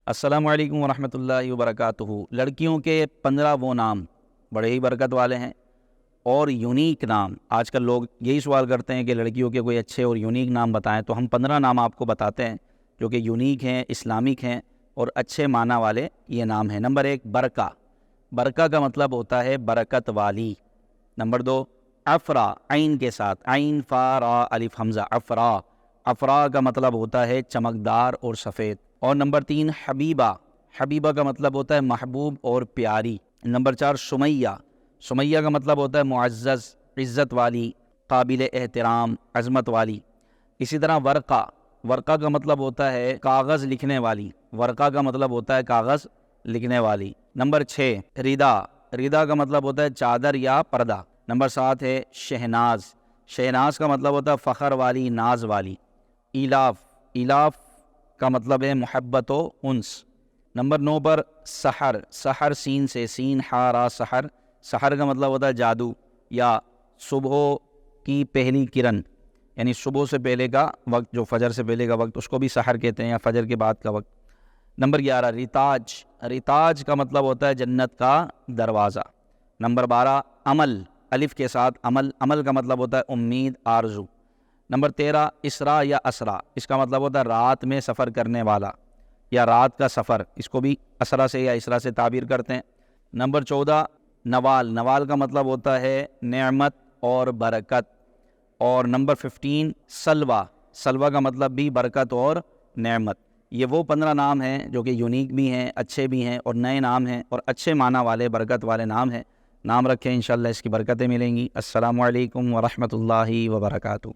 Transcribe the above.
السلام علیکم ورحمۃ اللہ وبرکاتہ۔ لڑکیوں کے 15 وہ نام بڑے ہی برکت والے ہیں اور یونیک نام۔ آج کل لوگ یہی سوال کرتے ہیں کہ لڑکیوں کے کوئی اچھے اور یونیک نام بتائیں، تو ہم 15 نام آپ کو بتاتے ہیں جو کہ یونیک ہیں، اسلامک ہیں اور اچھے معنی والے یہ نام ہیں۔ نمبر 1 برکہ۔ برکہ کا مطلب ہوتا ہے برکت والی۔ نمبر 2 افرا، عین کے ساتھ، عین فا را الف حمزہ، افرا۔ افرا کا مطلب ہوتا ہے چمکدار اور سفید۔ اور نمبر 3 حبیبہ۔ حبیبہ کا مطلب ہوتا ہے محبوب اور پیاری۔ نمبر 4 سمیہ۔ سمیہ کا مطلب ہوتا ہے معزز، عزت والی، قابل احترام، عظمت والی۔ اسی طرح ورقہ۔ ورقہ کا مطلب ہوتا ہے کاغذ لکھنے والی۔ ورقہ کا مطلب ہوتا ہے کاغذ لکھنے والی۔ نمبر 6 ردا۔ ردا کا مطلب ہوتا ہے چادر یا پردہ۔ نمبر 7 ہے شہناز۔ شہناز کا مطلب ہوتا ہے فخر والی، ناز والی۔ ایلاف۔ ایلاف کا مطلب ہے محبت و انس۔ نمبر 9 پر سحر۔ سحر سین سے، سین ہا را سحر۔ سحر کا مطلب ہوتا ہے جادو یا صبح کی پہلی کرن، یعنی صبح سے پہلے کا وقت، جو فجر سے پہلے کا وقت، اس کو بھی سحر کہتے ہیں، یا فجر کے بعد کا وقت۔ نمبر 11 ریتاج۔ ریتاج کا مطلب ہوتا ہے جنت کا دروازہ۔ نمبر 12 عمل، الف کے ساتھ عمل۔ عمل کا مطلب ہوتا ہے امید، آرزو۔ نمبر 13 اسرا یا اسرا۔ اس کا مطلب ہوتا ہے رات میں سفر کرنے والا یا رات کا سفر، اس کو بھی اسرا سے یا اسرا سے تعبیر کرتے ہیں۔ نمبر 14 نوال۔ نوال کا مطلب ہوتا ہے نعمت اور برکت۔ اور نمبر 15 سلوہ۔ سلوہ کا مطلب بھی برکت اور نعمت۔ یہ وہ 15 نام ہیں جو کہ یونیک بھی ہیں، اچھے بھی ہیں اور نئے نام ہیں اور اچھے معنی والے، برکت والے نام ہیں۔ نام رکھیں، انشاءاللہ اس کی برکتیں ملیں گی۔ السلام علیکم ورحمۃ اللہ وبرکاتہ۔